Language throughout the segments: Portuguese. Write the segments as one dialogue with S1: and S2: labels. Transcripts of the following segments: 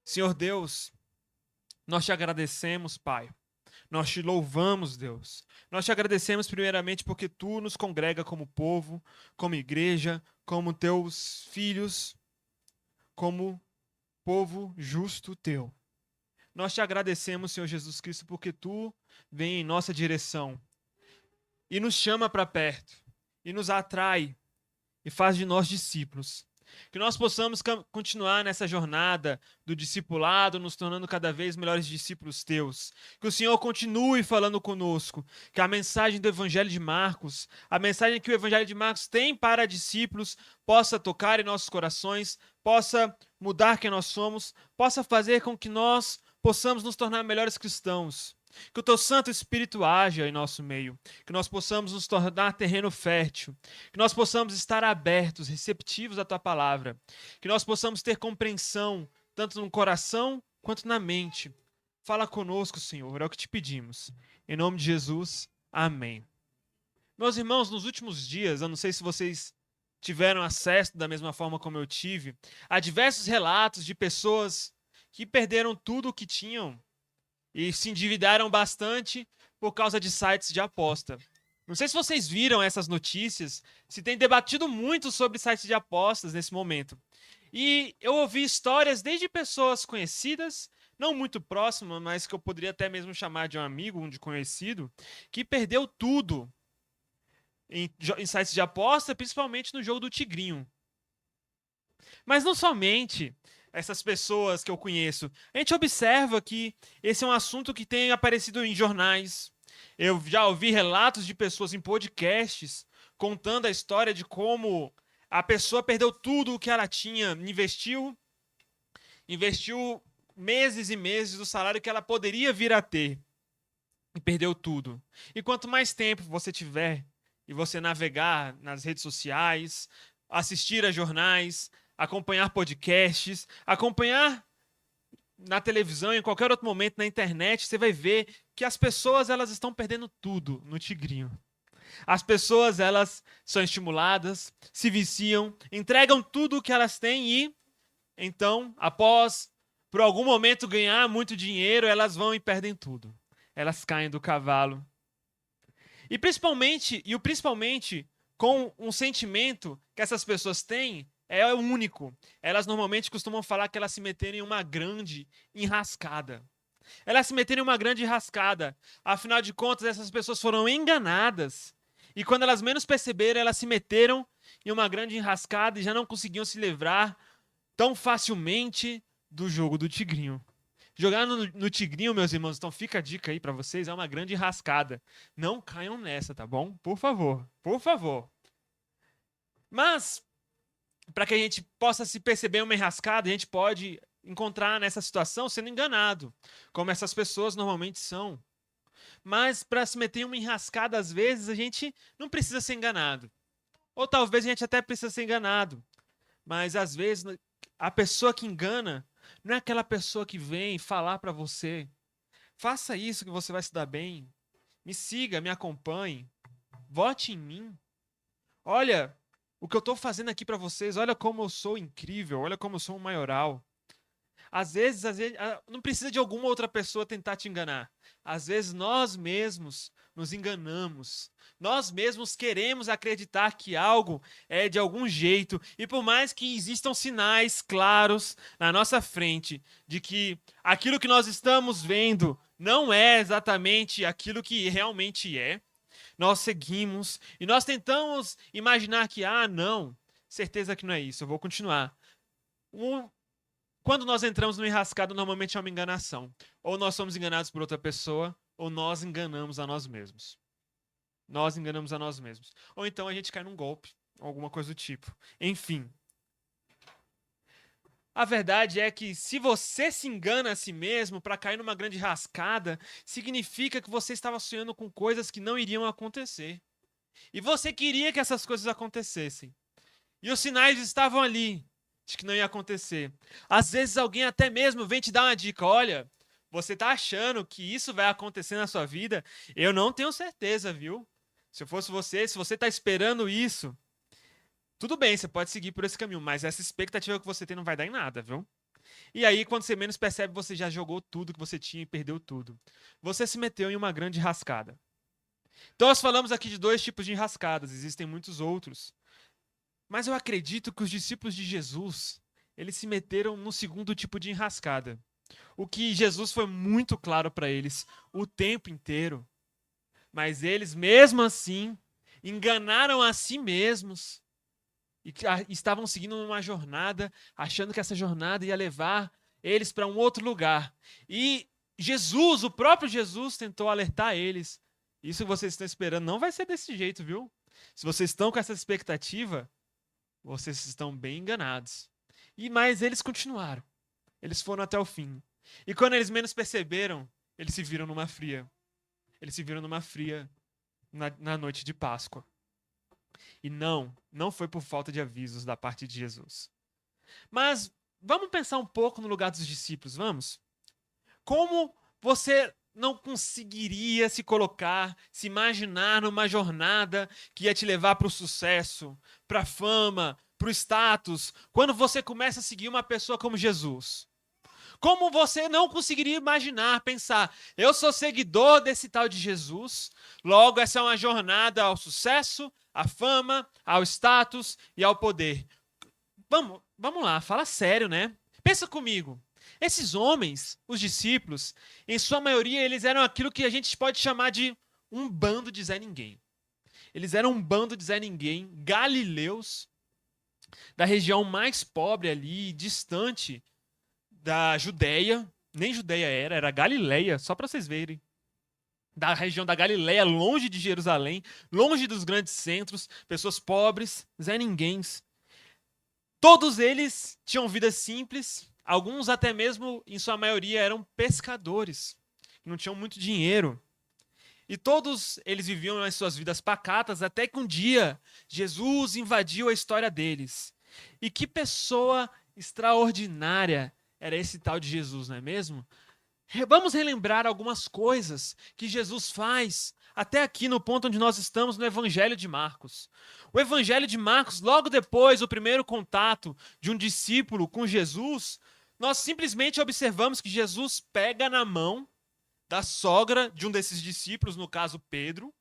S1: Senhor Deus, nós te agradecemos, Pai. Nós te louvamos, Deus. Nós te agradecemos primeiramente porque tu nos congrega como povo, como igreja, como teus filhos, como povo justo teu. Nós te agradecemos, Senhor Jesus Cristo, porque tu vem em nossa direção e nos chama para perto e nos atrai e faz de nós discípulos. Que nós possamos continuar nessa jornada do discipulado, nos tornando cada vez melhores discípulos teus. Que o Senhor continue falando conosco. Que a mensagem do Evangelho de Marcos, a mensagem que o Evangelho de Marcos tem para discípulos, possa tocar em nossos corações, possa mudar quem nós somos, possa fazer com que nós possamos nos tornar melhores cristãos. Que o teu Santo Espírito haja em nosso meio. Que nós possamos nos tornar terreno fértil. Que nós possamos estar abertos, receptivos à tua palavra. Que nós possamos ter compreensão, tanto no coração quanto na mente. Fala conosco, Senhor, é o que te pedimos. Em nome de Jesus, amém. Meus irmãos, nos últimos dias, eu não sei se vocês tiveram acesso da mesma forma como eu tive, a diversos relatos de pessoas que perderam tudo o que tinham e se endividaram bastante por causa de sites de aposta. Não sei se vocês viram essas notícias, se tem debatido muito sobre sites de apostas nesse momento. E eu ouvi histórias desde pessoas conhecidas, não muito próximas, mas que eu poderia até mesmo chamar de um amigo, um de conhecido, que perdeu tudo em sites de aposta, principalmente no jogo do Tigrinho. Mas não somente essas pessoas que eu conheço. A gente observa que esse é um assunto que tem aparecido em jornais. Eu já ouvi relatos de pessoas em podcasts contando a história de como a pessoa perdeu tudo o que ela tinha, investiu meses e meses do salário que ela poderia vir a ter e perdeu tudo. E quanto mais tempo você tiver e você navegar nas redes sociais, assistir a jornais, acompanhar podcasts, acompanhar na televisão, em qualquer outro momento na internet, você vai ver que as pessoas elas estão perdendo tudo no Tigrinho. As pessoas elas são estimuladas, se viciam, entregam tudo o que elas têm e então, após por algum momento ganhar muito dinheiro, elas vão e perdem tudo. Elas caem do cavalo. E principalmente com um sentimento que essas pessoas têm é único. Elas normalmente costumam falar que elas se meteram em uma grande enrascada. Elas se meteram em uma grande enrascada. Afinal de contas, essas pessoas foram enganadas. E quando elas menos perceberam, elas se meteram em uma grande enrascada e já não conseguiam se livrar tão facilmente do jogo do Tigrinho. Jogar no Tigrinho, meus irmãos, então fica a dica aí pra vocês, é uma grande enrascada. Não caiam nessa, tá bom? Por favor, por favor. Mas para que a gente possa se perceber uma enrascada, a gente pode encontrar nessa situação sendo enganado, como essas pessoas normalmente são. Mas para se meter em uma enrascada, às vezes, a gente não precisa ser enganado. Ou talvez a gente até precisa ser enganado. Mas às vezes a pessoa que engana não é aquela pessoa que vem falar para você: faça isso que você vai se dar bem. Me siga, me acompanhe. Vote em mim. Olha o que eu estou fazendo aqui para vocês. Olha como eu sou incrível. Olha como eu sou um maioral. Às vezes, não precisa de alguma outra pessoa tentar te enganar. Às vezes nós mesmos nos enganamos. Nós mesmos queremos acreditar que algo é de algum jeito. E por mais que existam sinais claros na nossa frente de que aquilo que nós estamos vendo não é exatamente aquilo que realmente é, nós seguimos e nós tentamos imaginar que, não, certeza que não é isso, eu vou continuar. Quando nós entramos no enrascado, normalmente é uma enganação. Ou nós somos enganados por outra pessoa, ou nós enganamos a nós mesmos. Nós enganamos a nós mesmos. Ou então a gente cai num golpe, alguma coisa do tipo. Enfim. A verdade é que se você se engana a si mesmo para cair numa grande rascada, significa que você estava sonhando com coisas que não iriam acontecer. E você queria que essas coisas acontecessem. E os sinais estavam ali de que não ia acontecer. Às vezes alguém até mesmo vem te dar uma dica: olha, você está achando que isso vai acontecer na sua vida? Eu não tenho certeza, viu? Se eu fosse você, se você está esperando isso, tudo bem, você pode seguir por esse caminho, mas essa expectativa que você tem não vai dar em nada, viu? E aí, quando você menos percebe, você já jogou tudo que você tinha e perdeu tudo. Você se meteu em uma grande enrascada. Então, nós falamos aqui de 2 tipos de enrascadas, existem muitos outros. Mas eu acredito que os discípulos de Jesus, eles se meteram no segundo tipo de enrascada. O que Jesus foi muito claro para eles o tempo inteiro. Mas eles, mesmo assim, enganaram a si mesmos e estavam seguindo uma jornada, achando que essa jornada ia levar eles para um outro lugar. E Jesus, o próprio Jesus, tentou alertar eles. Isso que vocês estão esperando não vai ser desse jeito, viu? Se vocês estão com essa expectativa, vocês estão bem enganados. Mas eles continuaram. Eles foram até o fim. E quando eles menos perceberam, eles se viram numa fria. Eles se viram numa fria na noite de Páscoa. E não foi por falta de avisos da parte de Jesus. Mas vamos pensar um pouco no lugar dos discípulos, vamos? Como você não conseguiria se colocar, se imaginar numa jornada que ia te levar para o sucesso, para a fama, para o status, quando você começa a seguir uma pessoa como Jesus? Como você não conseguiria imaginar, pensar, eu sou seguidor desse tal de Jesus, logo essa é uma jornada ao sucesso, à fama, ao status e ao poder. Vamos lá, fala sério, né? Pensa comigo. Esses homens, os discípulos, em sua maioria, eles eram aquilo que a gente pode chamar de um bando de Zé Ninguém. Eles eram um bando de Zé Ninguém, galileus, da região mais pobre ali, distante da Judéia. Nem Judéia era Galileia, só para vocês verem. Da região da Galileia, longe de Jerusalém, longe dos grandes centros, pessoas pobres, Zé Ninguéms. Todos eles tinham vida simples, alguns até mesmo, em sua maioria, eram pescadores, não tinham muito dinheiro. E todos eles viviam as suas vidas pacatas, até que um dia Jesus invadiu a história deles. E que pessoa extraordinária era esse tal de Jesus, não é mesmo? Vamos relembrar algumas coisas que Jesus faz até aqui no ponto onde nós estamos no Evangelho de Marcos. O Evangelho de Marcos, logo depois do primeiro contato de um discípulo com Jesus, nós simplesmente observamos que Jesus pega na mão da sogra de um desses discípulos, no caso Pedro,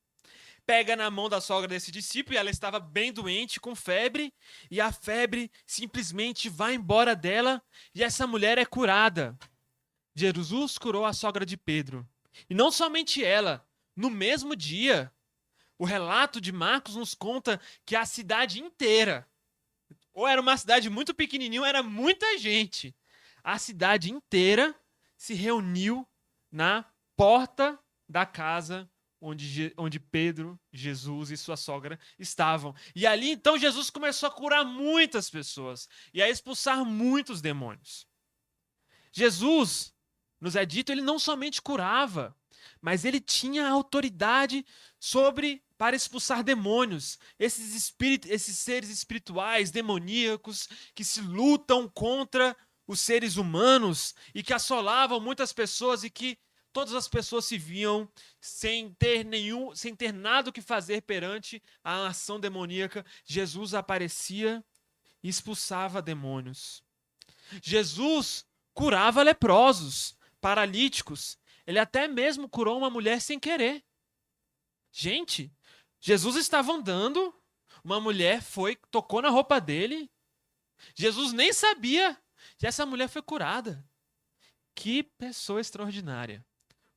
S1: pega na mão da sogra desse discípulo e ela estava bem doente, com febre, e a febre simplesmente vai embora dela e essa mulher é curada. Jesus curou a sogra de Pedro. E não somente ela, no mesmo dia, o relato de Marcos nos conta que a cidade inteira, ou era uma cidade muito pequenininha, ou era muita gente, a cidade inteira se reuniu na porta da casa onde Pedro, Jesus e sua sogra estavam. E ali, então, Jesus começou a curar muitas pessoas e a expulsar muitos demônios. Jesus, nos é dito, ele não somente curava, mas ele tinha autoridade para expulsar demônios, esses seres espirituais, demoníacos, que se lutam contra os seres humanos e que assolavam muitas pessoas e que todas as pessoas se viam sem ter nada o que fazer perante a ação demoníaca. Jesus aparecia e expulsava demônios. Jesus curava leprosos, paralíticos. Ele até mesmo curou uma mulher sem querer. Gente, Jesus estava andando, uma mulher tocou na roupa dele. Jesus nem sabia que essa mulher foi curada. Que pessoa extraordinária.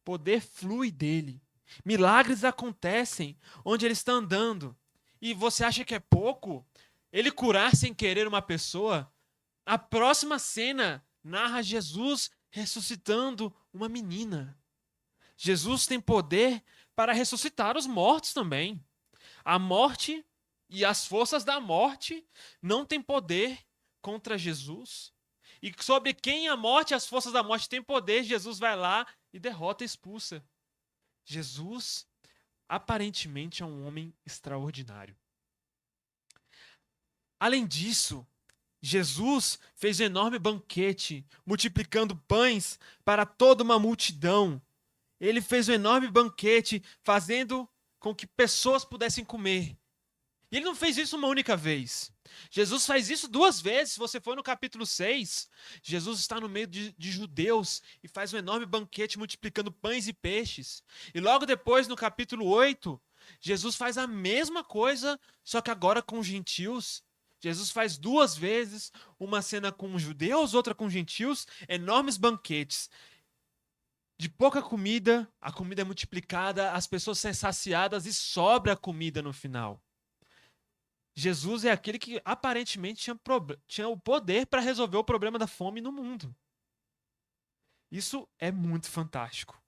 S1: Poder flui dele. Milagres acontecem onde ele está andando. E você acha que é pouco? Ele curar sem querer uma pessoa? A próxima cena narra Jesus ressuscitando uma menina. Jesus tem poder para ressuscitar os mortos também. A morte e as forças da morte não têm poder contra Jesus. E sobre quem a morte e as forças da morte têm poder, Jesus vai lá e derrota e expulsa. Jesus, aparentemente, é um homem extraordinário. Além disso, Jesus fez um enorme banquete, multiplicando pães para toda uma multidão. Ele fez um enorme banquete, fazendo com que pessoas pudessem comer. E ele não fez isso uma única vez. Jesus faz isso duas vezes. Se você for no capítulo 6, Jesus está no meio de judeus e faz um enorme banquete multiplicando pães e peixes. E logo depois, no capítulo 8, Jesus faz a mesma coisa, só que agora com gentios. Jesus faz duas vezes, uma cena com judeus, outra com gentios, enormes banquetes. De pouca comida, a comida é multiplicada, as pessoas são saciadas e sobra comida no final. Jesus é aquele que aparentemente tinha o poder para resolver o problema da fome no mundo. Isso é muito fantástico.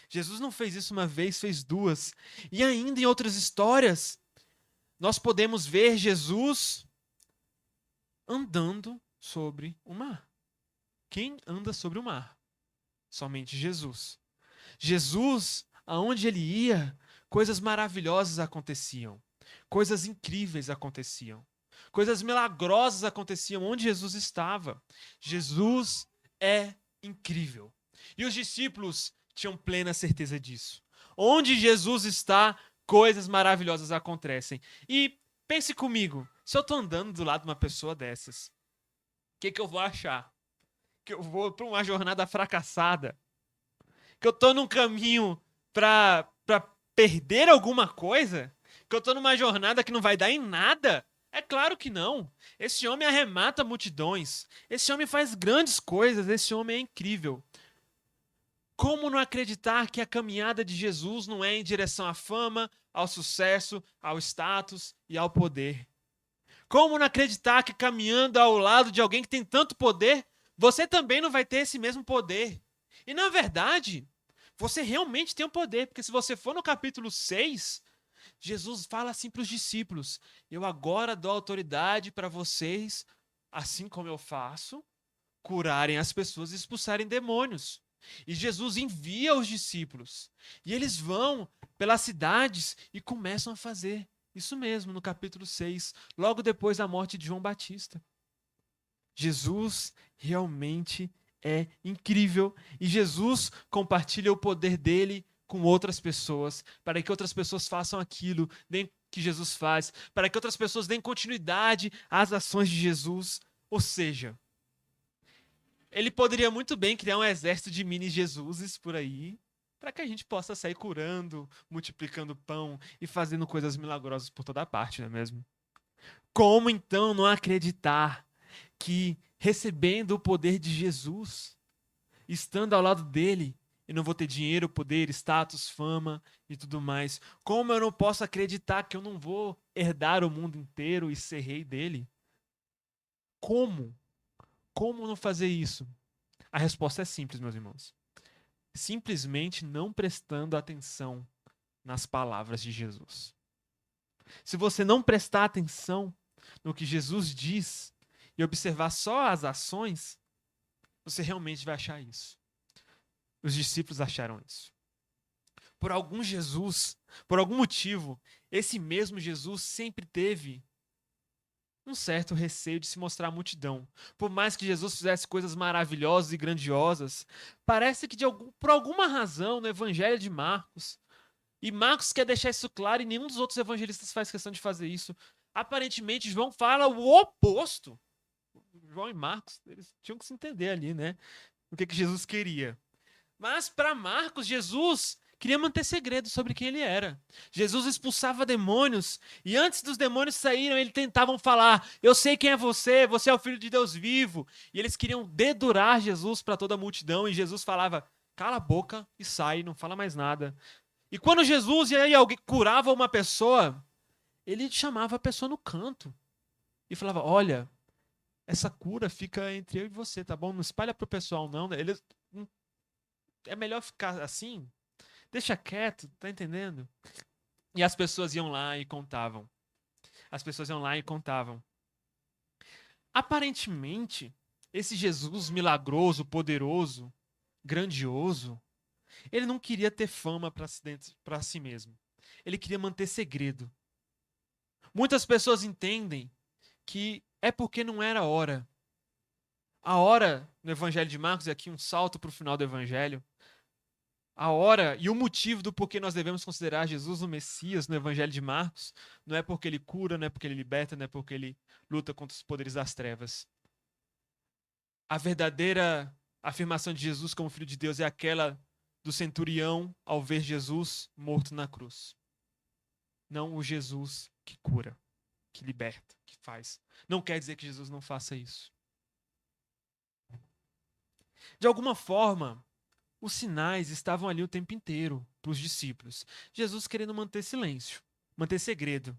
S1: Jesus não fez isso uma vez, fez duas. E ainda em outras histórias, nós podemos ver Jesus andando sobre o mar. Quem anda sobre o mar? Somente Jesus. Jesus, aonde ele ia, coisas maravilhosas aconteciam. Coisas incríveis aconteciam. Coisas milagrosas aconteciam onde Jesus estava. Jesus é incrível. E os discípulos tinham plena certeza disso. Onde Jesus está, coisas maravilhosas acontecem. E pense comigo, se eu estou andando do lado de uma pessoa dessas, o que eu vou achar? Que eu vou para uma jornada fracassada? Que eu estou num caminho para perder alguma coisa? Que eu estou numa jornada que não vai dar em nada? É claro que não. Esse homem arremata multidões. Esse homem faz grandes coisas. Esse homem é incrível. Como não acreditar que a caminhada de Jesus não é em direção à fama, ao sucesso, ao status e ao poder? Como não acreditar que caminhando ao lado de alguém que tem tanto poder, você também não vai ter esse mesmo poder? E na verdade, você realmente tem o poder, porque se você for no capítulo 6, Jesus fala assim para os discípulos: eu agora dou autoridade para vocês, assim como eu faço, curarem as pessoas e expulsarem demônios. E Jesus envia os discípulos. E eles vão pelas cidades e começam a fazer isso mesmo no capítulo 6, logo depois da morte de João Batista. Jesus realmente é incrível e Jesus compartilha o poder dele com outras pessoas, para que outras pessoas façam aquilo que Jesus faz, para que outras pessoas deem continuidade às ações de Jesus. Ou seja, ele poderia muito bem criar um exército de mini Jesuses por aí, para que a gente possa sair curando, multiplicando pão e fazendo coisas milagrosas por toda parte, não é mesmo? Como então não acreditar que recebendo o poder de Jesus, estando ao lado dele, eu não vou ter dinheiro, poder, status, fama e tudo mais? Como eu não posso acreditar que eu não vou herdar o mundo inteiro e ser rei dele? Como? Como não fazer isso? A resposta é simples, meus irmãos. Simplesmente não prestando atenção nas palavras de Jesus. Se você não prestar atenção no que Jesus diz e observar só as ações, você realmente vai achar isso. Os discípulos acharam isso. Por algum motivo, esse mesmo Jesus sempre teve um certo receio de se mostrar à multidão. Por mais que Jesus fizesse coisas maravilhosas e grandiosas, parece que por alguma razão no Evangelho de Marcos, e Marcos quer deixar isso claro e nenhum dos outros evangelistas faz questão de fazer isso, aparentemente João fala o oposto. João e Marcos, eles tinham que se entender ali, né? O que Jesus queria. Mas para Marcos, Jesus queria manter segredo sobre quem ele era. Jesus expulsava demônios e antes dos demônios saírem, eles tentavam falar: eu sei quem é você, você é o Filho de Deus vivo. E eles queriam dedurar Jesus para toda a multidão e Jesus falava: cala a boca e sai, não fala mais nada. E quando Jesus e aí alguém curava uma pessoa, ele chamava a pessoa no canto e falava: olha, essa cura fica entre eu e você, tá bom? Não espalha pro pessoal não. Eles é melhor ficar assim. Deixa quieto, tá entendendo? E as pessoas iam lá e contavam. As pessoas iam lá e contavam. Aparentemente, esse Jesus milagroso, poderoso, grandioso, ele não queria ter fama para si mesmo. Ele queria manter segredo. Muitas pessoas entendem que é porque não era a hora. A hora no Evangelho de Marcos, e aqui um salto para o final do Evangelho, A hora e o motivo do porquê nós devemos considerar Jesus o Messias no Evangelho de Marcos não é porque ele cura, não é porque ele liberta, não é porque ele luta contra os poderes das trevas. A verdadeira afirmação de Jesus como Filho de Deus é aquela do centurião ao ver Jesus morto na cruz. Não o Jesus que cura, que liberta, que faz. Não quer dizer que Jesus não faça isso. De alguma forma, os sinais estavam ali o tempo inteiro para os discípulos. Jesus querendo manter silêncio, manter segredo.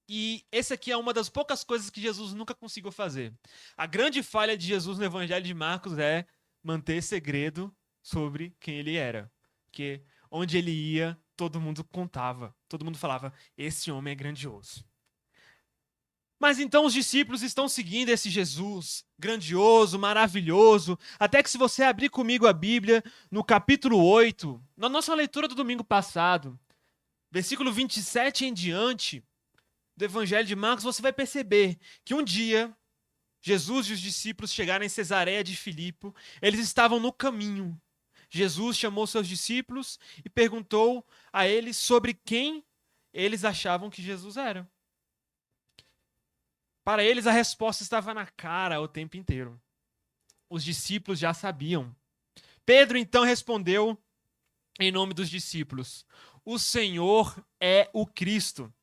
S1: E essa aqui é uma das poucas coisas que Jesus nunca conseguiu fazer. A grande falha de Jesus no Evangelho de Marcos é manter segredo sobre quem ele era. Porque onde ele ia, todo mundo contava. Todo mundo falava, esse homem é grandioso. Mas então os discípulos estão seguindo esse Jesus grandioso, maravilhoso, até que se você abrir comigo a Bíblia, no capítulo 8, na nossa leitura do domingo passado, versículo 27 em diante do Evangelho de Marcos, você vai perceber que um dia Jesus e os discípulos chegaram em Cesareia de Filipe, eles estavam no caminho. Jesus chamou seus discípulos e perguntou a eles sobre quem eles achavam que Jesus era. Para eles, a resposta estava na cara o tempo inteiro. Os discípulos já sabiam. Pedro então respondeu em nome dos discípulos: o Senhor é o Cristo.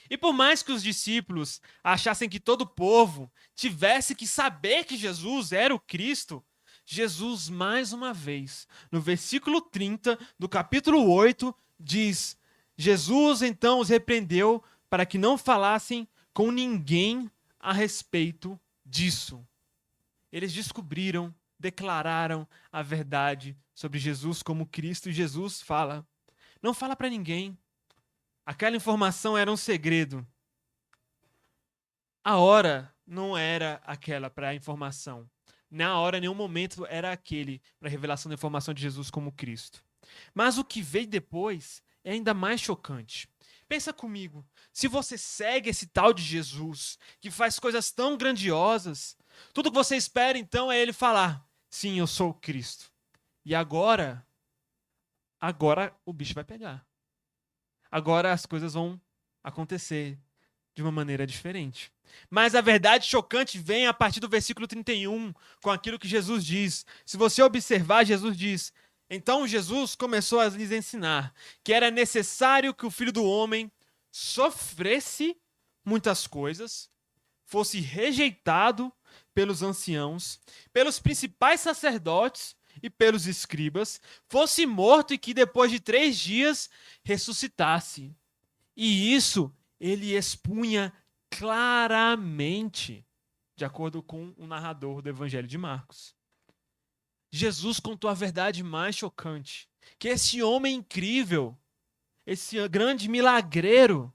S1: E por mais que os discípulos achassem que todo o povo tivesse que saber que Jesus era o Cristo, Jesus, mais uma vez, no versículo 30 do capítulo 8, diz: Jesus então os repreendeu para que não falassem com ninguém a respeito disso. Eles descobriram, declararam a verdade sobre Jesus como Cristo, e Jesus fala: não fala para ninguém. Aquela informação era um segredo. A hora não era aquela para a informação. Na hora, nenhum momento era aquele para a revelação da informação de Jesus como Cristo. Mas o que veio depois é ainda mais chocante. Pensa comigo, se você segue esse tal de Jesus, que faz coisas tão grandiosas, tudo que você espera então é ele falar: sim, eu sou o Cristo. E agora o bicho vai pegar. Agora as coisas vão acontecer de uma maneira diferente. Mas a verdade chocante vem a partir do versículo 31, com aquilo que Jesus diz. Se você observar, Jesus diz: então Jesus começou a lhes ensinar que era necessário que o Filho do Homem sofresse muitas coisas, fosse rejeitado pelos anciãos, pelos principais sacerdotes e pelos escribas, fosse morto e que depois de 3 dias ressuscitasse. E isso ele expunha claramente, de acordo com o narrador do Evangelho de Marcos. Jesus contou a verdade mais chocante, que esse homem incrível, esse grande milagreiro,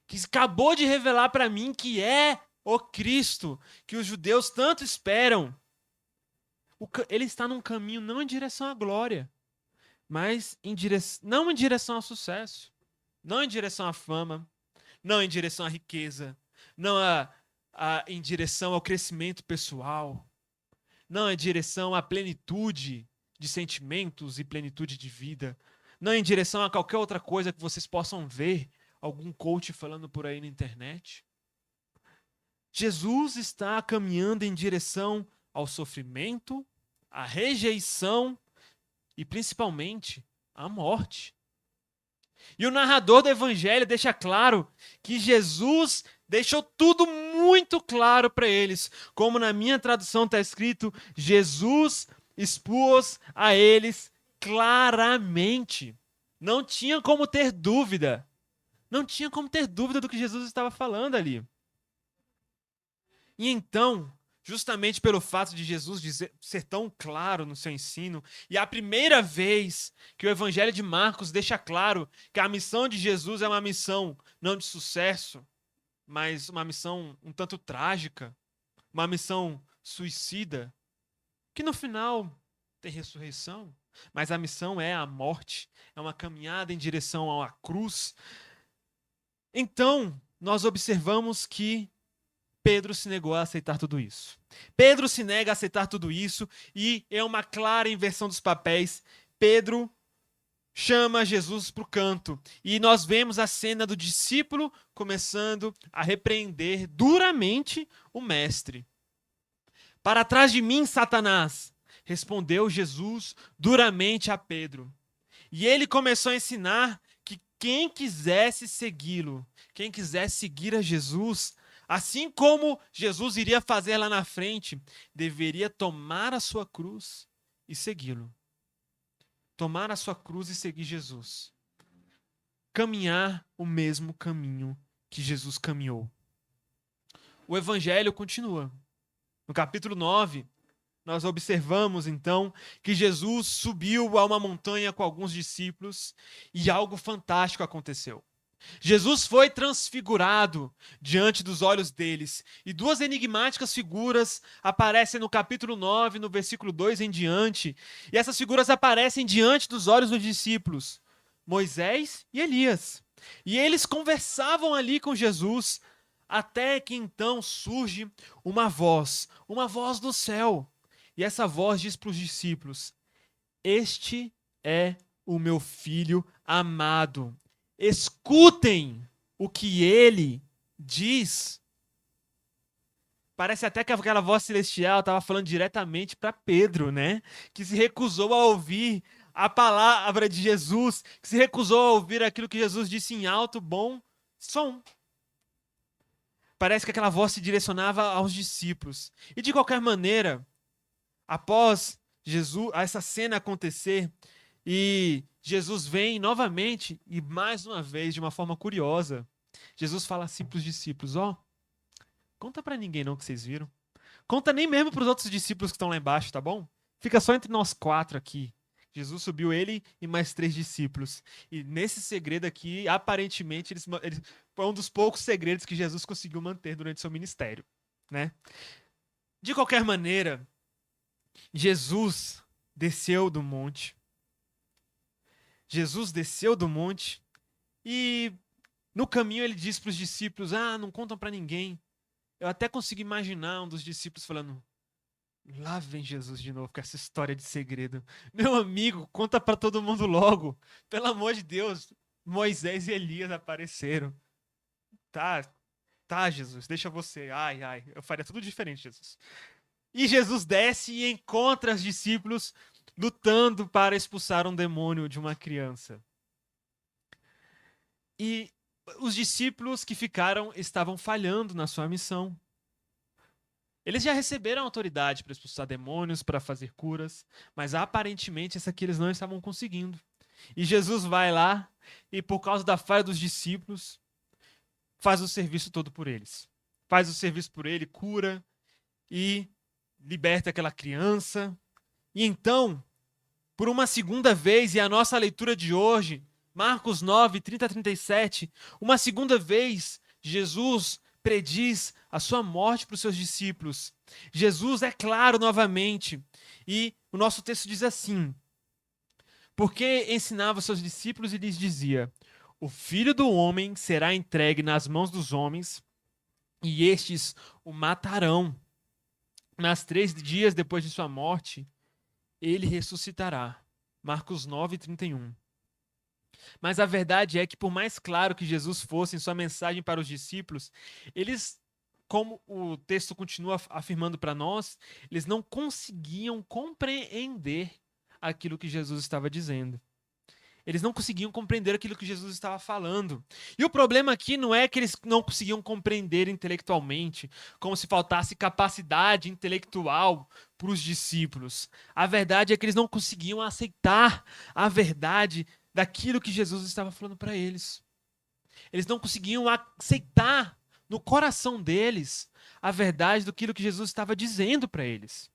S1: que acabou de revelar para mim que é o Cristo, que os judeus tanto esperam, ele está num caminho não em direção à glória, mas não em direção ao sucesso, não em direção à fama, não em direção à riqueza, não em direção ao crescimento pessoal, não em direção à plenitude de sentimentos e plenitude de vida, não em direção a qualquer outra coisa que vocês possam ver algum coach falando por aí na internet. Jesus está caminhando em direção ao sofrimento, à rejeição e principalmente à morte. E o narrador do evangelho deixa claro que Jesus deixou tudo muito claro para eles. Como na minha tradução está escrito, Jesus expôs a eles claramente. Não tinha como ter dúvida. Não tinha como ter dúvida do que Jesus estava falando ali. E então, justamente pelo fato de Jesus ser tão claro no seu ensino, e é a primeira vez que o Evangelho de Marcos deixa claro que a missão de Jesus é uma missão não de sucesso, mas uma missão um tanto trágica, uma missão suicida, que no final tem ressurreição, mas a missão é a morte, é uma caminhada em direção à cruz. Então, nós observamos que Pedro se negou a aceitar tudo isso. Pedro se nega a aceitar tudo isso e é uma clara inversão dos papéis. Pedro chama Jesus para o canto e nós vemos a cena do discípulo começando a repreender duramente o mestre. Para trás de mim, Satanás, respondeu Jesus duramente a Pedro. E ele começou a ensinar que quem quisesse segui-lo, quem quisesse seguir a Jesus, assim como Jesus iria fazer lá na frente, deveria tomar a sua cruz e segui-lo. Tomar a sua cruz e seguir Jesus. Caminhar o mesmo caminho que Jesus caminhou. O evangelho continua. No capítulo 9, nós observamos então que Jesus subiu a uma montanha com alguns discípulos e algo fantástico aconteceu. Jesus foi transfigurado diante dos olhos deles e duas enigmáticas figuras aparecem no capítulo 9, no versículo 2 em diante. E essas figuras aparecem diante dos olhos dos discípulos, Moisés e Elias. E eles conversavam ali com Jesus, até que então surge uma voz do céu. E essa voz diz para os discípulos: Este é o meu filho amado. Escutem o que ele diz. Parece até que aquela voz celestial estava falando diretamente para Pedro, né? Que se recusou a ouvir a palavra de Jesus, que se recusou a ouvir aquilo que Jesus disse em alto, bom som. Parece que aquela voz se direcionava aos discípulos. E de qualquer maneira, após essa cena acontecer, e Jesus vem novamente e mais uma vez, de uma forma curiosa, Jesus fala assim para os discípulos: conta para ninguém não que vocês viram. Conta nem mesmo para os outros discípulos que estão lá embaixo, tá bom? Fica só entre nós 4 aqui. Jesus subiu ele e mais 3 discípulos. E nesse segredo aqui, aparentemente, foi um dos poucos segredos que Jesus conseguiu manter durante seu ministério, né? De qualquer maneira, Jesus desceu do monte. Jesus desceu do monte e no caminho ele disse para os discípulos: não contam para ninguém. Eu até consigo imaginar um dos discípulos falando: lá vem Jesus de novo com essa história de segredo. Meu amigo, conta para todo mundo logo. Pelo amor de Deus, Moisés e Elias apareceram. Tá, Jesus, deixa você. Ai, eu faria tudo diferente, Jesus. E Jesus desce e encontra os discípulos lutando para expulsar um demônio de uma criança. E os discípulos que ficaram estavam falhando na sua missão. Eles já receberam autoridade para expulsar demônios, para fazer curas, mas aparentemente essa aqui eles não estavam conseguindo. E Jesus vai lá e, por causa da falha dos discípulos, faz o serviço todo por eles. Faz o serviço por ele, cura e liberta aquela criança. E então, por uma segunda vez, e a nossa leitura de hoje, Marcos 9, 30 a 37, uma segunda vez, Jesus prediz a sua morte para os seus discípulos. Jesus é claro novamente, e o nosso texto diz assim: porque ensinava os seus discípulos e lhes dizia: o Filho do Homem será entregue nas mãos dos homens, e estes o matarão. Mas 3 dias depois de sua morte, ele ressuscitará. Marcos 9, 31. Mas a verdade é que, por mais claro que Jesus fosse em sua mensagem para os discípulos, eles, como o texto continua afirmando para nós, eles não conseguiam compreender aquilo que Jesus estava dizendo. Eles não conseguiam compreender aquilo que Jesus estava falando. E o problema aqui não é que eles não conseguiam compreender intelectualmente, como se faltasse capacidade intelectual para os discípulos. A verdade é que eles não conseguiam aceitar a verdade daquilo que Jesus estava falando para eles. Eles não conseguiam aceitar no coração deles a verdade daquilo que Jesus estava dizendo para eles.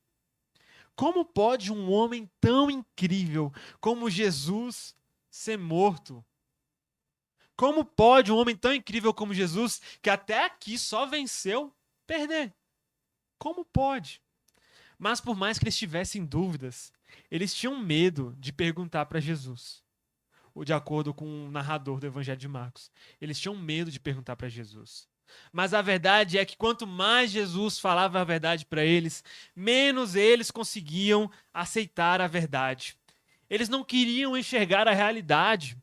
S1: Como pode um homem tão incrível como Jesus ser morto? Como pode um homem tão incrível como Jesus, que até aqui só venceu, perder? Como pode? Mas por mais que eles tivessem dúvidas, eles tinham medo de perguntar para Jesus. De acordo com o narrador do Evangelho de Marcos. Eles tinham medo de perguntar para Jesus. Mas a verdade é que quanto mais Jesus falava a verdade para eles, menos eles conseguiam aceitar a verdade. Eles não queriam enxergar a realidade.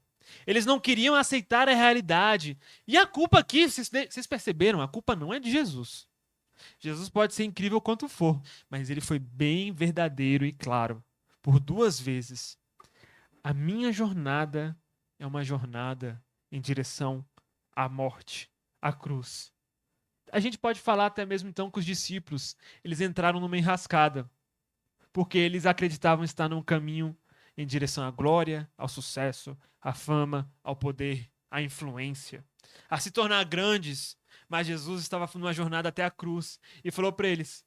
S1: Eles não queriam aceitar a realidade. E a culpa aqui, vocês perceberam, a culpa não é de Jesus. Jesus pode ser incrível quanto for, mas ele foi bem verdadeiro e claro, por 2 vezes. A minha jornada é uma jornada em direção à morte, à cruz. A gente pode falar até mesmo então que os discípulos, eles entraram numa enrascada, porque eles acreditavam estar num caminho em direção à glória, ao sucesso, à fama, ao poder, à influência, a se tornar grandes. Mas Jesus estava numa jornada até a cruz e falou para eles: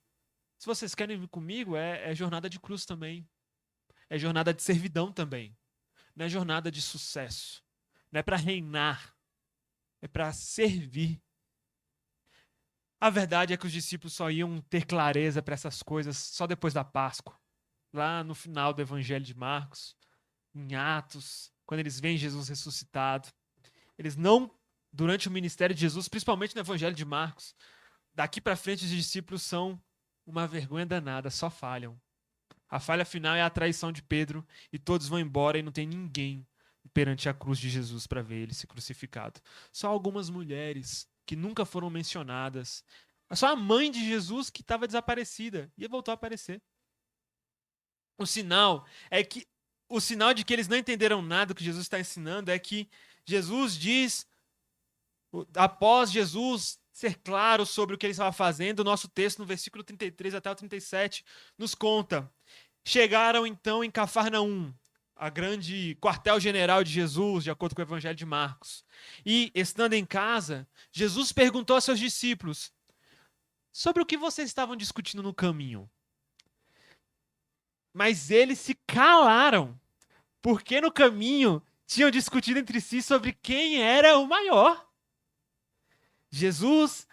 S1: se vocês querem vir comigo, é jornada de cruz também, é jornada de servidão também, não é jornada de sucesso, não é para reinar, é para servir. A verdade é que os discípulos só iam ter clareza para essas coisas só depois da Páscoa, lá no final do Evangelho de Marcos, em Atos, quando eles veem Jesus ressuscitado. Eles não, durante o ministério de Jesus, principalmente no Evangelho de Marcos, daqui para frente os discípulos são uma vergonha danada, só falham. A falha final é a traição de Pedro e todos vão embora e não tem ninguém perante a cruz de Jesus para ver ele ser crucificado. Só algumas mulheres que nunca foram mencionadas. Só a mãe de Jesus que estava desaparecida e voltou a aparecer. O sinal de que eles não entenderam nada do que Jesus está ensinando é que Jesus diz, após Jesus ser claro sobre o que ele estava fazendo, o nosso texto no versículo 33 até o 37 nos conta: chegaram então em Cafarnaum, a grande quartel-general de Jesus, de acordo com o Evangelho de Marcos. E, estando em casa, Jesus perguntou aos seus discípulos: sobre o que vocês estavam discutindo no caminho? Mas eles se calaram, porque no caminho tinham discutido entre si sobre quem era o maior. Jesus,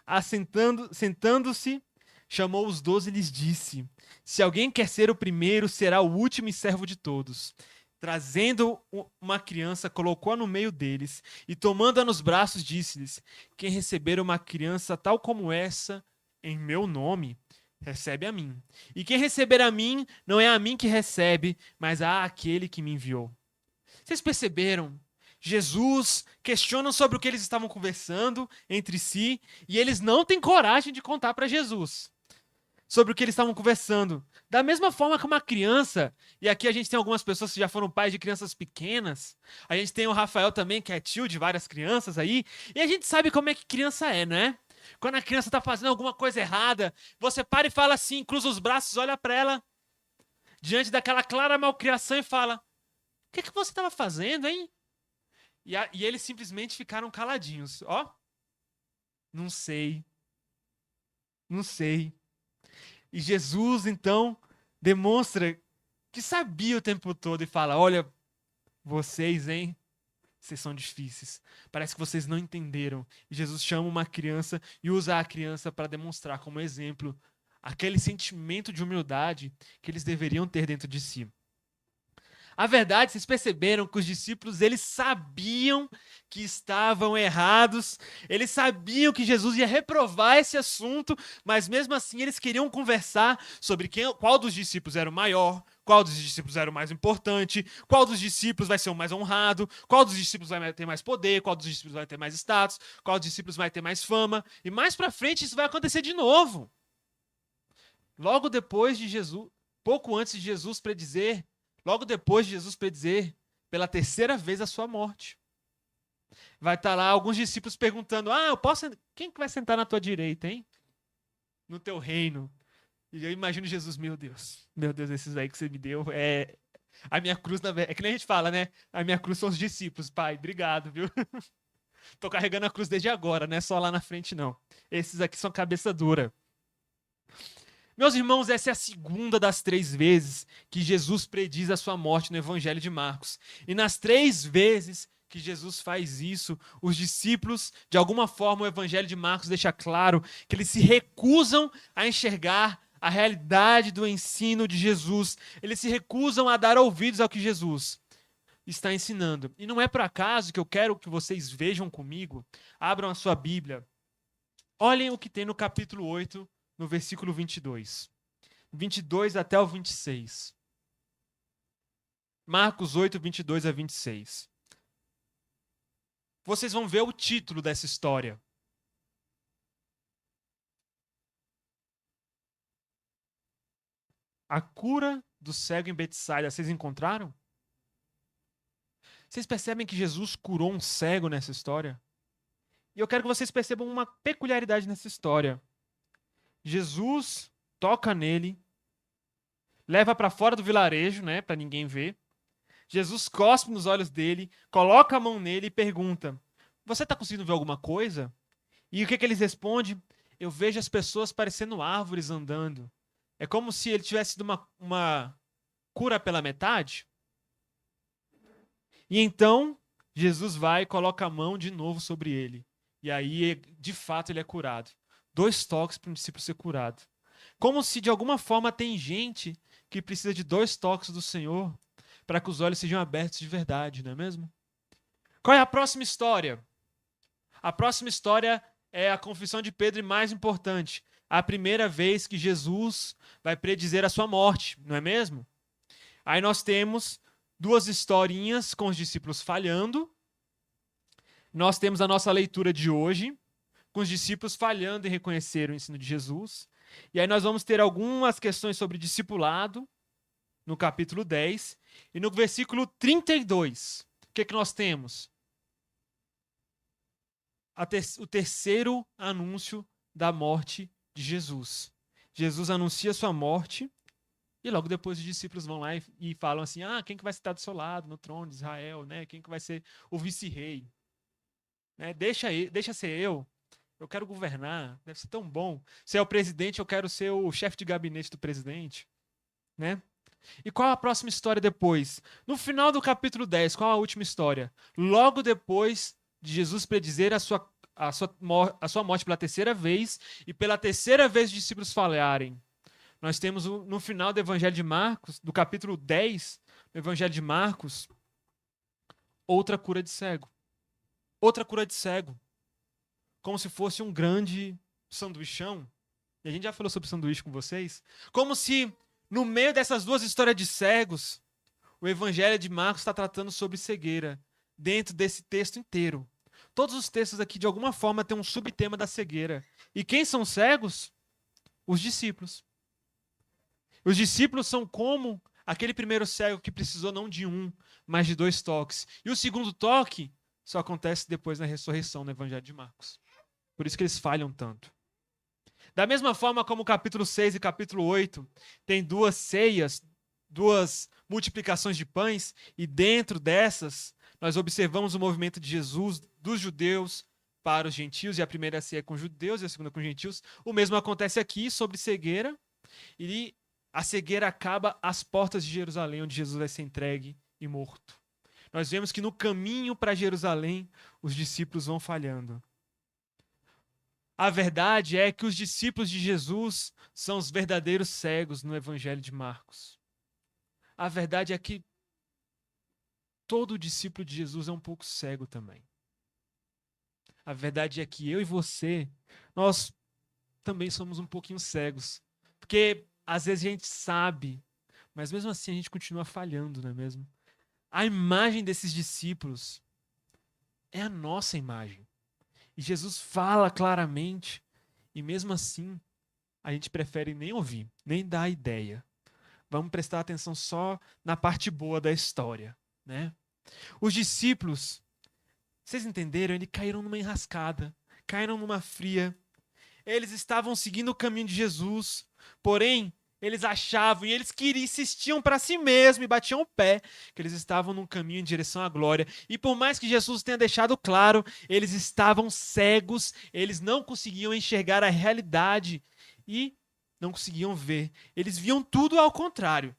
S1: sentando-se, chamou os 12 e lhes disse: se alguém quer ser o primeiro, será o último e servo de todos. Trazendo uma criança, colocou-a no meio deles e, tomando-a nos braços, disse-lhes: quem receber uma criança tal como essa, em meu nome, recebe a mim. E quem receber a mim, não é a mim que recebe, mas a aquele que me enviou. Vocês perceberam? Jesus questiona sobre o que eles estavam conversando entre si e eles não têm coragem de contar para Jesus sobre o que eles estavam conversando. Da mesma forma que uma criança, e aqui a gente tem algumas pessoas que já foram pais de crianças pequenas, a gente tem o Rafael também, que é tio de várias crianças aí, e a gente sabe como é que criança é, né? Quando a criança está fazendo alguma coisa errada, você para e fala assim, cruza os braços, olha para ela, diante daquela clara malcriação e fala: o que você estava fazendo, hein? E eles simplesmente ficaram caladinhos. Ó, não sei. Não sei. E Jesus, então, demonstra que sabia o tempo todo e fala: olha, vocês, hein? Vocês são difíceis. Parece que vocês não entenderam. E Jesus chama uma criança e usa a criança para demonstrar como exemplo aquele sentimento de humildade que eles deveriam ter dentro de si. A verdade, vocês perceberam que os discípulos, eles sabiam que estavam errados, eles sabiam que Jesus ia reprovar esse assunto, mas mesmo assim eles queriam conversar sobre qual dos discípulos era o maior, qual dos discípulos era o mais importante, qual dos discípulos vai ser o mais honrado, qual dos discípulos vai ter mais poder, qual dos discípulos vai ter mais status, qual dos discípulos vai ter mais fama, e mais pra frente isso vai acontecer de novo. Logo depois de Jesus, pouco antes de Jesus predizer, logo depois de Jesus predizer pela terceira vez a sua morte. Vai estar lá alguns discípulos perguntando: quem que vai sentar na tua direita, hein? No teu reino. E eu imagino Jesus: meu Deus, esses aí que você me deu, a minha cruz, é que nem a gente fala, né? A minha cruz são os discípulos, pai, obrigado, viu? Tô carregando a cruz desde agora, não é só lá na frente, não. Esses aqui são cabeça dura. Meus irmãos, essa é a segunda das 3 vezes que Jesus prediz a sua morte no Evangelho de Marcos. E nas 3 vezes que Jesus faz isso, os discípulos, de alguma forma, o Evangelho de Marcos deixa claro que eles se recusam a enxergar a realidade do ensino de Jesus. Eles se recusam a dar ouvidos ao que Jesus está ensinando. E não é por acaso que eu quero que vocês vejam comigo, abram a sua Bíblia Olhem o que tem no capítulo 8, no versículo 22. 22 até o 26. Marcos 8, 22 a 26. Vocês vão ver o título dessa história. A cura do cego em Betsaida. Vocês encontraram? Vocês percebem que Jesus curou um cego nessa história? E eu quero que vocês percebam uma peculiaridade nessa história. Jesus toca nele, leva para fora do vilarejo, né, para ninguém ver. Jesus cospe nos olhos dele, coloca a mão nele e pergunta: você está conseguindo ver alguma coisa? E o que eles respondem? Eu vejo as pessoas parecendo árvores andando. É como se ele tivesse sido uma cura pela metade. E então, Jesus vai e coloca a mão de novo sobre ele. E aí, de fato, ele é curado. 2 toques para um discípulo ser curado. Como se, de alguma forma, tem gente que precisa de 2 toques do Senhor para que os olhos sejam abertos de verdade, não é mesmo? Qual é a próxima história? A próxima história é a confissão de Pedro e, mais importante, a primeira vez que Jesus vai predizer a sua morte, não é mesmo? Aí nós temos 2 historinhas com os discípulos falhando. Nós temos a nossa leitura de hoje, com os discípulos falhando em reconhecer o ensino de Jesus. E aí nós vamos ter algumas questões sobre discipulado, no capítulo 10. E no versículo 32, o que nós temos? O terceiro anúncio da morte de Jesus. Jesus anuncia sua morte. E logo depois os discípulos vão lá e falam assim: quem que vai estar do seu lado no trono de Israel? Né? Quem que vai ser o vice-rei? Né? Deixa ser eu. Eu quero governar. Deve ser tão bom. Se é o presidente, eu quero ser o chefe de gabinete do presidente. Né? E qual a próxima história depois? No final do capítulo 10, qual a última história? Logo depois de Jesus predizer a sua morte pela terceira vez, e pela terceira vez os discípulos falharem. Nós temos no final do Evangelho de Marcos, do capítulo 10, do Evangelho de Marcos, outra cura de cego. Outra cura de cego. Como se fosse um grande sanduichão. E a gente já falou sobre sanduíche com vocês. Como se, no meio dessas 2 histórias de cegos, o Evangelho de Marcos está tratando sobre cegueira, dentro desse texto inteiro. Todos os textos aqui, de alguma forma, têm um subtema da cegueira. E quem são cegos? Os discípulos. Os discípulos são como aquele primeiro cego que precisou não de 1, mas de 2 toques. E o segundo toque só acontece depois da ressurreição no Evangelho de Marcos. Por isso que eles falham tanto. Da mesma forma como o capítulo 6 e capítulo 8 tem 2 ceias, 2 multiplicações de pães, e dentro dessas nós observamos o movimento de Jesus dos judeus para os gentios, e a primeira ceia é com judeus e a segunda com gentios. O mesmo acontece aqui sobre cegueira, e a cegueira acaba às portas de Jerusalém, onde Jesus vai ser entregue e morto. Nós vemos que no caminho para Jerusalém, os discípulos vão falhando. A verdade é que os discípulos de Jesus são os verdadeiros cegos no Evangelho de Marcos. A verdade é que todo discípulo de Jesus é um pouco cego também. A verdade é que eu e você, nós também somos um pouquinho cegos. Porque às vezes a gente sabe, mas mesmo assim a gente continua falhando, não é mesmo? A imagem desses discípulos é a nossa imagem. E Jesus fala claramente, e mesmo assim a gente prefere nem ouvir, nem dar ideia. Vamos prestar atenção só na parte boa da história, né? Os discípulos, vocês entenderam? Eles caíram numa enrascada, caíram numa fria. Eles estavam seguindo o caminho de Jesus, porém, eles achavam e eles insistiam para si mesmos e batiam o pé que eles estavam num caminho em direção à glória. E por mais que Jesus tenha deixado claro, eles estavam cegos, eles não conseguiam enxergar a realidade e não conseguiam ver. Eles viam tudo ao contrário.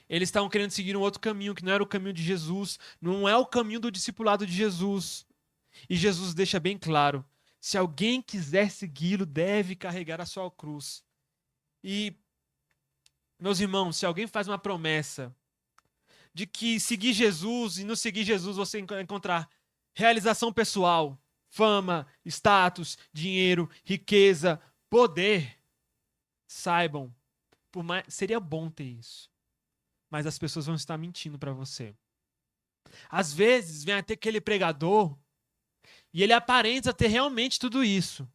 S1: Eles estavam querendo seguir um outro caminho, que não era o caminho de Jesus, não é o caminho do discipulado de Jesus. E Jesus deixa bem claro: se alguém quiser segui-lo, deve carregar a sua cruz. E, meus irmãos, se alguém faz uma promessa de que seguir Jesus e não seguir Jesus você vai encontrar realização pessoal, fama, status, dinheiro, riqueza, poder, saibam, seria bom ter isso, mas as pessoas vão estar mentindo para você. Às vezes vem até aquele pregador e ele aparenta ter realmente tudo isso.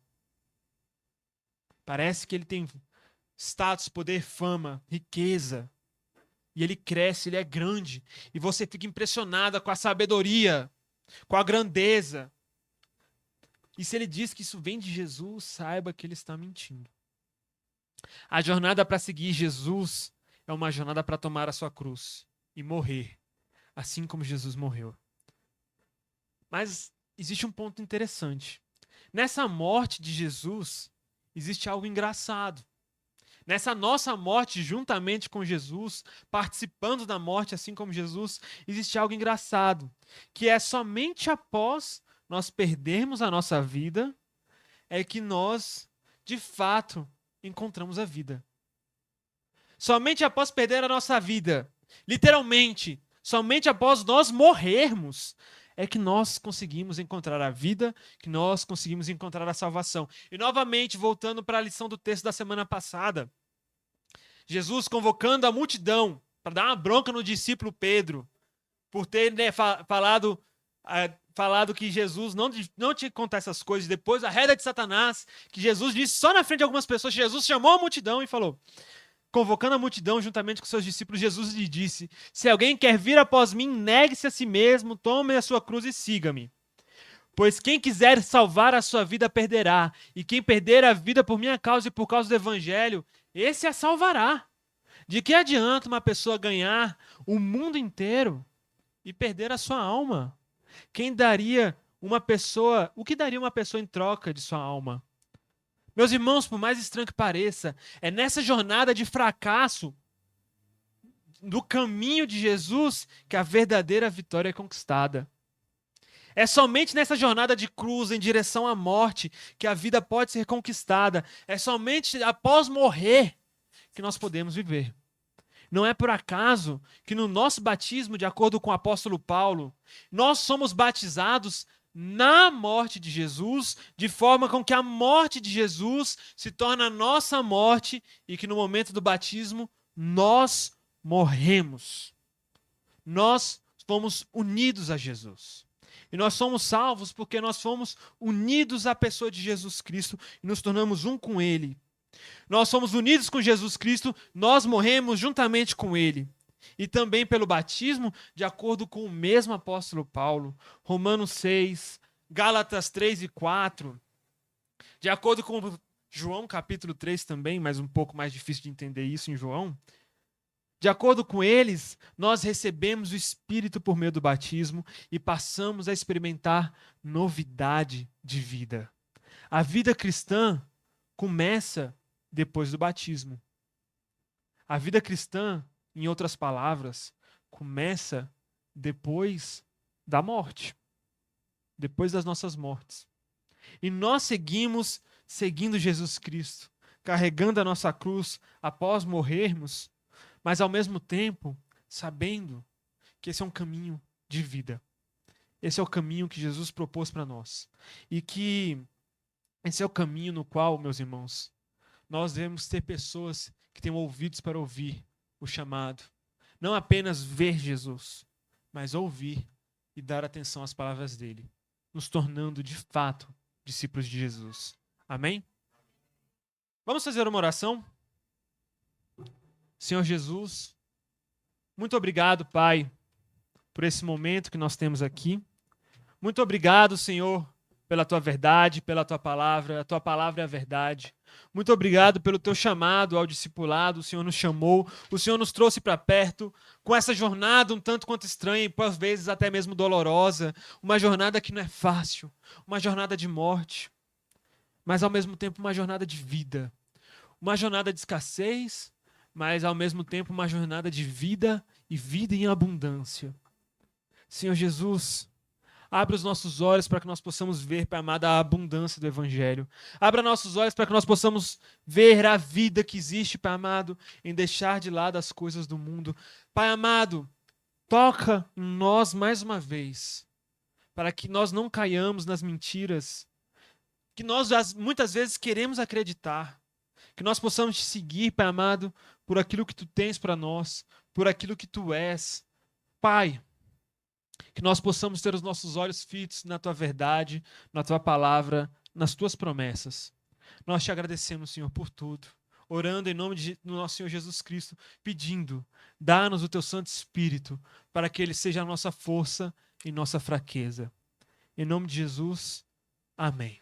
S1: Parece que ele tem status, poder, fama, riqueza. E ele cresce, ele é grande. E você fica impressionada com a sabedoria, com a grandeza. E se ele diz que isso vem de Jesus, saiba que ele está mentindo. A jornada para seguir Jesus é uma jornada para tomar a sua cruz e morrer, assim como Jesus morreu. Mas existe um ponto interessante. Nessa morte de Jesus, existe algo engraçado. Nessa nossa morte, juntamente com Jesus, participando da morte, assim como Jesus, existe algo engraçado, que é somente após nós perdermos a nossa vida, é que nós, de fato, encontramos a vida. Somente após perder a nossa vida, literalmente, somente após nós morrermos, é que nós conseguimos encontrar a vida, que nós conseguimos encontrar a salvação. E novamente, voltando para a lição do texto da semana passada, Jesus convocando a multidão para dar uma bronca no discípulo Pedro, por ter falado que Jesus não tinha que contar essas coisas, depois a reda de Satanás, que Jesus disse só na frente de algumas pessoas. Jesus chamou a multidão e falou, convocando a multidão juntamente com seus discípulos, Jesus lhe disse: se alguém quer vir após mim, negue-se a si mesmo, tome a sua cruz e siga-me. Pois quem quiser salvar a sua vida perderá, e quem perder a vida por minha causa e por causa do evangelho, esse a salvará. De que adianta uma pessoa ganhar o mundo inteiro e perder a sua alma? O que daria uma pessoa em troca de sua alma? Meus irmãos, por mais estranho que pareça, é nessa jornada de fracasso do caminho de Jesus que a verdadeira vitória é conquistada. É somente nessa jornada de cruz em direção à morte que a vida pode ser conquistada. É somente após morrer que nós podemos viver. Não é por acaso que no nosso batismo, de acordo com o apóstolo Paulo, nós somos batizados na morte de Jesus, de forma com que a morte de Jesus se torne a nossa morte e que no momento do batismo nós morremos. Nós fomos unidos a Jesus. E nós somos salvos porque nós fomos unidos à pessoa de Jesus Cristo e nos tornamos um com Ele. Nós somos unidos com Jesus Cristo, nós morremos juntamente com Ele. E também pelo batismo, de acordo com o mesmo apóstolo Paulo, Romanos 6, Gálatas 3 e 4, de acordo com João capítulo 3 também, mas um pouco mais difícil de entender isso em João. De acordo com eles, nós recebemos o Espírito por meio do batismo e passamos a experimentar novidade de vida. A vida cristã começa depois do batismo. A vida cristã, em outras palavras, começa depois da morte, depois das nossas mortes. E nós seguimos seguindo Jesus Cristo, carregando a nossa cruz após morrermos, mas ao mesmo tempo sabendo que esse é um caminho de vida. Esse é o caminho que Jesus propôs para nós. E que esse é o caminho no qual, meus irmãos, nós devemos ter pessoas que tenham ouvidos para ouvir o chamado. Não apenas ver Jesus, mas ouvir e dar atenção às palavras dele, nos tornando de fato discípulos de Jesus. Amém? Vamos fazer uma oração? Senhor Jesus, muito obrigado, Pai, por esse momento que nós temos aqui. Muito obrigado, Senhor, pela Tua verdade, pela Tua palavra. A Tua palavra é a verdade. Muito obrigado pelo Teu chamado ao discipulado. O Senhor nos chamou, o Senhor nos trouxe para perto, com essa jornada um tanto quanto estranha e, por vezes, até mesmo dolorosa. Uma jornada que não é fácil, uma jornada de morte, mas, ao mesmo tempo, uma jornada de vida. Uma jornada de escassez, mas, ao mesmo tempo, uma jornada de vida e vida em abundância. Senhor Jesus, abra os nossos olhos para que nós possamos ver, Pai amado, a abundância do Evangelho. Abra nossos olhos para que nós possamos ver a vida que existe, Pai amado, em deixar de lado as coisas do mundo. Pai amado, toca em nós mais uma vez. para que nós não caiamos nas mentiras que nós muitas vezes queremos acreditar. Que nós possamos te seguir, Pai amado, por aquilo que tu tens para nós, por aquilo que tu és. Pai, que nós possamos ter os nossos olhos fitos na tua verdade, na tua palavra, nas tuas promessas. Nós te agradecemos, Senhor, por tudo. Orando em nome do nosso Senhor Jesus Cristo, pedindo, dá-nos o teu Santo Espírito, para que ele seja a nossa força e nossa fraqueza. Em nome de Jesus, amém.